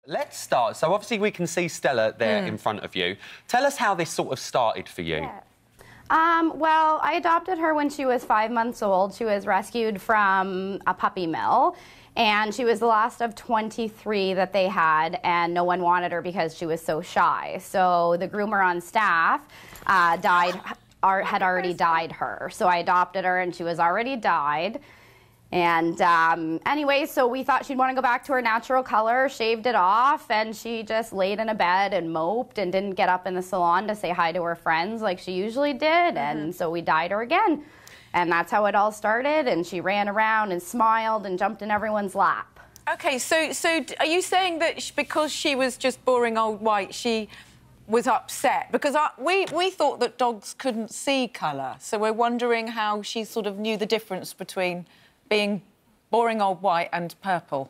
Let's start. So, obviously, we can see Stella there in front of you. Tell us how this sort of started for you. Yeah. Well, I adopted her when she was 5 months old. She was rescued from a puppy mill, and she was the last of 23 that they had, and no one wanted her because she was so shy. So the groomer on staff had already died her. So I adopted her, and she was already died. And anyway, so we thought she'd want to go back to her natural color, shaved it off, and she just laid in a bed and moped and didn't get up in the salon to say hi to her friends like she usually did. And so we dyed her again. And that's how it all started. And she ran around and smiled and jumped in everyone's lap. OK, so are you saying that because she was just boring old white, she was upset? Because we thought that dogs couldn't see colour, so we're wondering how she sort of knew the difference between being boring old white and purple.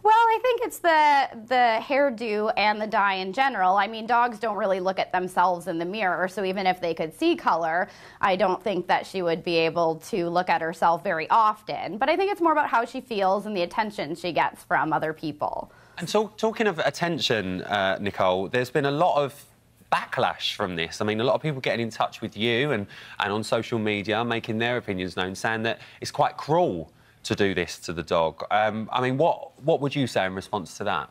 Well, I think it's the hairdo and the dye in general. I mean, dogs don't really look at themselves in the mirror, so even if they could see color, I don't think that she would be able to look at herself very often. But I think it's more about how she feels and the attention she gets from other people. And talking of attention, Nicole, there's been a lot of backlash from this. I mean, a lot of people getting in touch with you and on social media, making their opinions known, saying that it's quite cruel to do this to the dog. I mean, what would you say in response to that?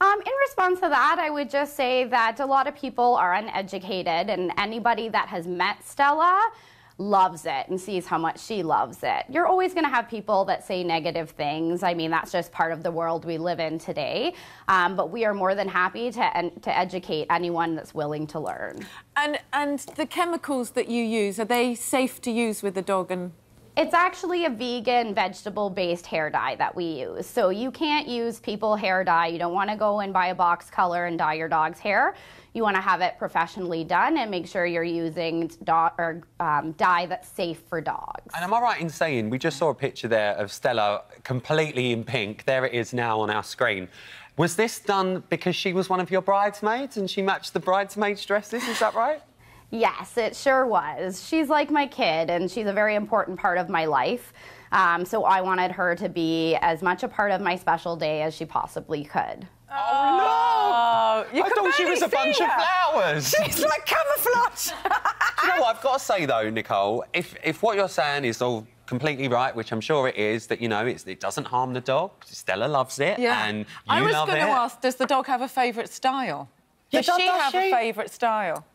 In response to that, I would just say that a lot of people are uneducated, and anybody that has met Stella loves it and sees how much she loves it. You're always going to have people that say negative things. I mean, that's just part of the world we live in today. But we are more than happy to educate anyone that's willing to learn. And the chemicals that you use, are they safe to use with the dog? And it's actually a vegan, vegetable-based hair dye that we use. So you can't use people hair dye. You don't want to go and buy a box color and dye your dog's hair. You want to have it professionally done and make sure you're using dye that's safe for dogs. And am I right in saying, we just saw a picture there of Stella completely in pink. There it is now on our screen. Was this done because she was one of your bridesmaids and she matched the bridesmaids' dresses? Is that right? Yes, it sure was. She's like my kid, and she's a very important part of my life. So I wanted her to be as much a part of my special day as she possibly could. Oh, no! I thought she was a bunch of flowers. She's like camouflage. Do you know what I've got to say, though, Nicole? If what you're saying is all completely right, which I'm sure it is, that, you know, it doesn't harm the dog, Stella loves it, and you I was love it. going to ask, does the dog have a favourite style? Does she have a favourite style?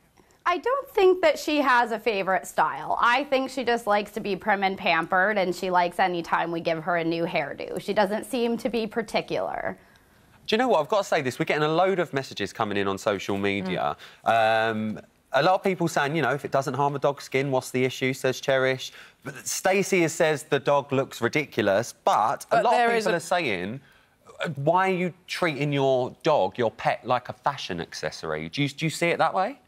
I don't think that she has a favourite style. I think she just likes to be prim and pampered, and she likes any time we give her a new hairdo. She doesn't seem to be particular. Do you know what? I've got to say this. We're getting a load of messages coming in on social media. A lot of people saying, you know, if it doesn't harm a dog's skin, what's the issue, says Cherish. But Stacey says the dog looks ridiculous. But a lot of people are saying, why are you treating your dog, your pet, like a fashion accessory? Do you see it that way?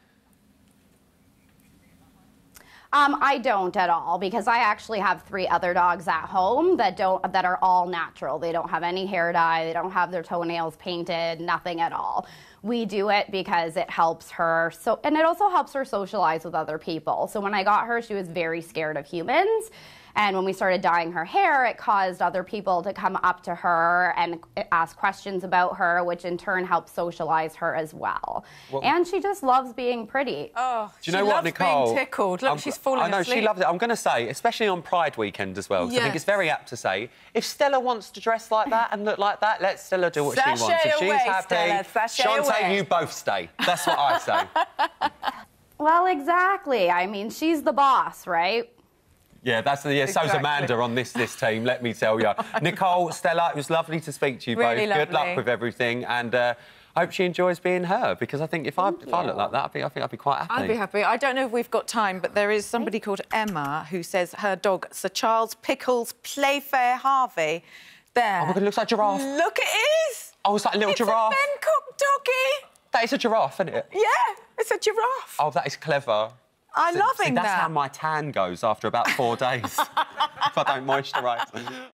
I don't at all, because I actually have 3 other dogs at home that are all natural. They don't have any hair dye, they don't have their toenails painted, nothing at all. We do it because it helps her, and it also helps her socialize with other people. So when I got her, she was very scared of humans. And when we started dyeing her hair, it caused other people to come up to her and ask questions about her, which in turn helps socialize her as well. And she just loves being pretty. Oh, do you know what, Nicole? Being tickled. Look, she's falling asleep. I know, she loves it. I'm going to say, especially on Pride weekend as well, because I think it's very apt to say, if Stella wants to dress like that and look like that, let Stella do what she wants. If she's happy, Shantae, you both stay. That's what I say. Well, exactly. I mean, she's the boss, right? Yeah, so's Amanda on this team, let me tell you. Nicole, Stella, it was lovely to speak to you both. Good luck with everything, and I hope she enjoys being her, because I think if I look like that, I think I'd be quite happy. I'd be happy. I don't know if we've got time, but there is somebody called Emma who says her dog, Sir Charles Pickles Playfair Harvey, there. Oh, my God, it looks like a giraffe. Look, it is! Oh, it's like a little giraffe. It's a Ben Cook doggy. That is a giraffe, isn't it? Yeah, it's a giraffe. Oh, that is clever. I'm loving that. That's how my tan goes after about 4 days, if I don't moisturise.